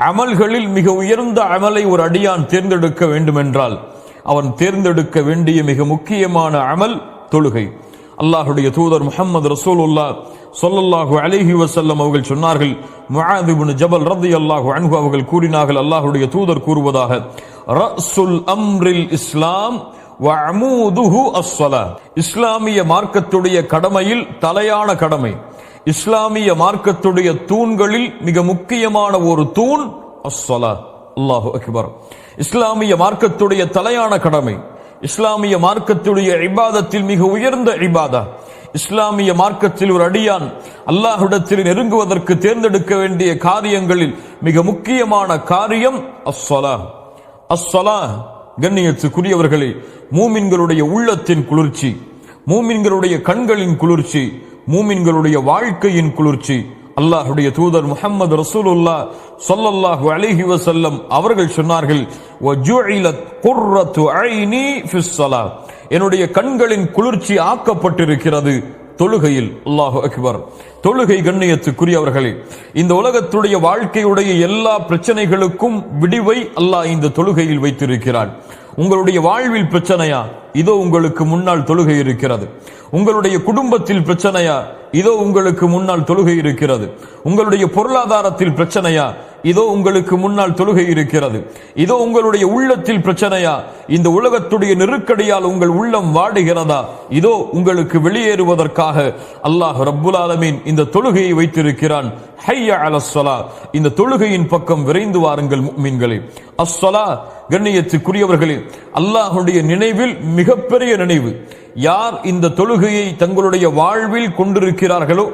அமல்களில் மிக உயர்ந்த அமலை ஒரு அடியான் தேர்ந்தெடுக்க வேண்டுமென்றால் அவன் தேர்ந்தெடுக்க வேண்டிய மிக முக்கியமான அமல் தொழுகை. அல்லாஹுடைய தூதர் முஹம்மது ரசூலுல்லாஹ் ஸல்லல்லாஹு அலைஹி வஸல்லம் அவர்கள் சொன்னார்கள், முஆத் இப்னு ஜபல் ரலியல்லாஹு அன்ஹு அவர்கள் கூறினார்கள், அல்லாஹுடைய தூதர் கூறுவதாக, ரஸுல் அம்ரில் இஸ்லாம் வ அமூதுஹு அஸ்ஸலாத். இஸ்லாமிய மார்க்கத்துடைய கடமையில் தலையான கடமை, இஸ்லாமிய மார்க்கத்துடைய தூண்களில் மிக முக்கியமான ஒரு தூண் அஸ்ஸலாத். அல்லாஹு அக்பர். இஸ்லாமிய மார்க்கத்துடைய தலையான கடமை, இஸ்லாமிய மார்க்கத்துடைய இபாதத்தில் மிக உயர்ந்த இபாதா. இஸ்லாமிய மார்க்கத்தில் ஒரு அடியான் அல்லாஹ்விடத்தில் நெருங்குவதற்கு தேர்ந்தெடுக்க வேண்டிய காரியங்களில் மிக முக்கியமான காரியம் அஸ்ஸலாத். அஸ்ஸலாத் கண்ணியத்துக்குரியவர்களே, மூமின்களுடைய உள்ளத்தின் குளிர்ச்சி, மூமின்களுடைய கண்களின் குளிர்ச்சி, மூமின்களுடைய வாழ்க்கையின் குளிர்ச்சி. அல்லாஹுடைய தூதர் முஹம்மது ரசூலுல்லாஹ் ஸல்லல்லாஹு அலைஹி வஸல்லம் அவர்கள் சொன்னார்கள், வஜுஇலத் குர்ரத்து ஐனி ஃபிஸ் ஸலாத். என்னுடைய கண்களின் குளிர்ச்சி ஆக்கப்பட்டிருக்கிறது தொழுகையில். அல்லாஹு அக்பர். தொழுகை கண்ணியத்துக்குரியவர்களே, இந்த உலகத்துடைய வாழ்க்கையுடைய எல்லா பிரச்சனைகளுக்கும் விடிவை அல்லாஹ் இந்த தொழுகையில் வைத்திருக்கிறான். உங்களுடைய வாழ்வில் பிரச்சனையா? இதோ உங்களுக்கு முன்னால் தொழுகை இருக்கிறது. உங்களுடைய குடும்பத்தில் பிரச்சனையா? இதோ உங்களுக்கு முன்னால் தொழுகை இருக்கிறது. உங்களுடைய பொருளாதாரத்தில் பிரச்சனையா? இதோ உங்களுக்கு முன்னால் தொழுகை இருக்கிறது. இதோ உங்களுடைய உள்ளத்தில் பிரச்சனையா? இந்த உலகத்துடைய நெருக்கடியால் உங்கள் உள்ளம் வாடுகிறதா? இதோ உங்களுக்கு வெளியேறுவதற்காக அல்லாஹ் ரப்புல் ஆலமீன் இந்த தொழுகையை வைத்திருக்கிறான். ஹய்ய அலஸ் ஸலாத். இந்த தொழுகையின் பக்கம் விரைந்து வாருங்கள் முஃமின்களே. அஸ்ஸலாத் கண்ணியத்துக்குரியவர்களே, அல்லாஹ்வுடைய நினைவில் மிகப்பெரிய நினைவு. யார் இந்த தொழுகையை தங்களுடைய வாழ்வில் கொண்டிருக்கிறார்களோ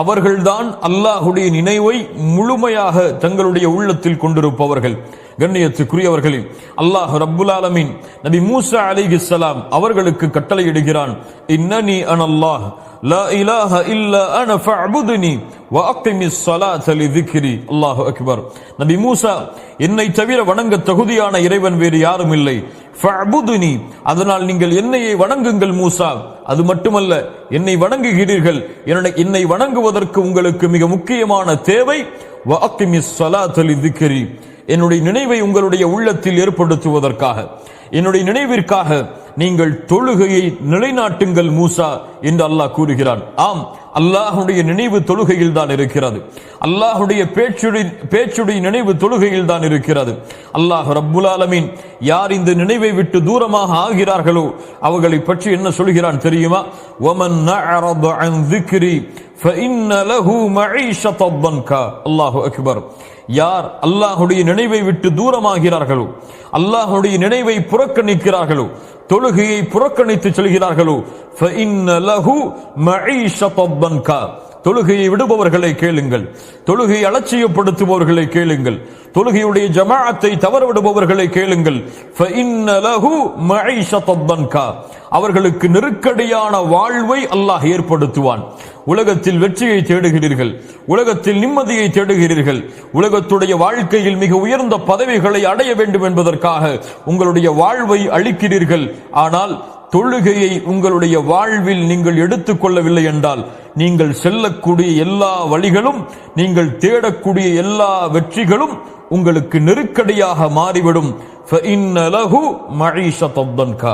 அவர்கள்தான் அல்லாஹுடைய நினைவை முழுமையாக தங்களுடைய உள்ளத்தில் கொண்டிருப்பவர்கள். கண்ணியத்துக்குரியவர்களே, அல்லாஹ் ரப்புல் ஆலமீன் நபி மூசா அலைஹிஸ்ஸலாம் அவர்களுக்கு கட்டளையிடுகிறான், இன்னனி அனல்லாஹ் லா இலாஹ இல்லா அன ஃபஅபுதுனி வ அகிமிஸ் ஸலாத லிذிக்ரி. அல்லாஹு அக்பர். நபி மூசா, என்னை தவிர வணங்க தகுதியான இறைவன் வேறு யாரும் இல்லை. ஃபஅபுதுனி, அதனால் நீங்கள் என்னையே வணங்குங்கள் மூசா. அது மட்டுமல்ல, என்னை வணங்குகிறீர்கள், என்னை வணங்குவதற்கு உங்களுக்கு மிக முக்கியமான தேவை வ அகிமிஸ் ஸலாத லிذிக்ரி, என்னுடைய நினைவை உங்களுடைய உள்ளத்தில் ஏற்படுத்துவதற்காக, என்னுடைய நினைவிற்காக நீங்கள் தொழுகையை நிலைநாட்டுங்கள் மூசா என்று அல்லாஹ் கூறுகிறான். ஆம், அல்லாஹுடைய நினைவு தொழுகையில் தான் இருக்கிறது. அல்லாஹுடைய பேச்சுடைய நினைவு தொழுகையில் தான் இருக்கிறது. அல்லாஹ் ரப்புல் ஆலமீன் யார் இந்த நினைவை விட்டு தூரமாக ஆகிறார்களோ அவர்களை பற்றி என்ன சொல்கிறான் தெரியுமா? வமன் நஅரத அன் ذிக்ரி ஃபஇன்ன லஹு மஈஷத்தன் தன்கா. அல்லாஹு அக்பர். யார் அல்லாஹுடைய நினைவை விட்டு தூரமாகிறார்களோ, அல்லாஹுடைய நினைவை புறக்கணிக்கிறார்களோ, தொழுகையை புறக்கணித்து செல்கிறார்களோ, ஃபஇன்ன லஹு மஈஷத்தன் தன்கா. தொழுகையை விடுபவர்களை கேளுங்கள், தொழுகையை அலட்சியப்படுத்துபவர்களை கேளுங்கள், தொழுகையுடைய ஜமாஅத்தை தவறவிடுபவர்களை கேளுங்கள். ஃபஇன்ன லஹு மஈஷத்தன் தன்கா. அவர்களுக்கு நெருக்கடியான வாழ்வை அல்லாஹ் ஏற்படுத்துவான். உலகத்தில் வெற்றியை தேடுகிறீர்கள், உலகத்தில் நிம்மதியை தேடுகிறீர்கள், உலகத்துடைய வாழ்க்கையில் மிக உயர்ந்த பதவிகளை அடைய வேண்டும் என்பதற்காக உங்களுடைய வாழ்வை அளிக்கிறீர்கள். ஆனால் தொழுகையை உங்களுடைய வாழ்வில் நீங்கள் எடுத்துக்கொள்ளவில்லை என்றால் நீங்கள் செல்லக்கூடிய எல்லா வழிகளும், நீங்கள் தேடக்கூடிய எல்லா வெற்றிகளும் உங்களுக்கு நெருக்கடியாக மாறிவிடும். ஃபஇன்ன லஹு மஈஷத்தன் தன்கா.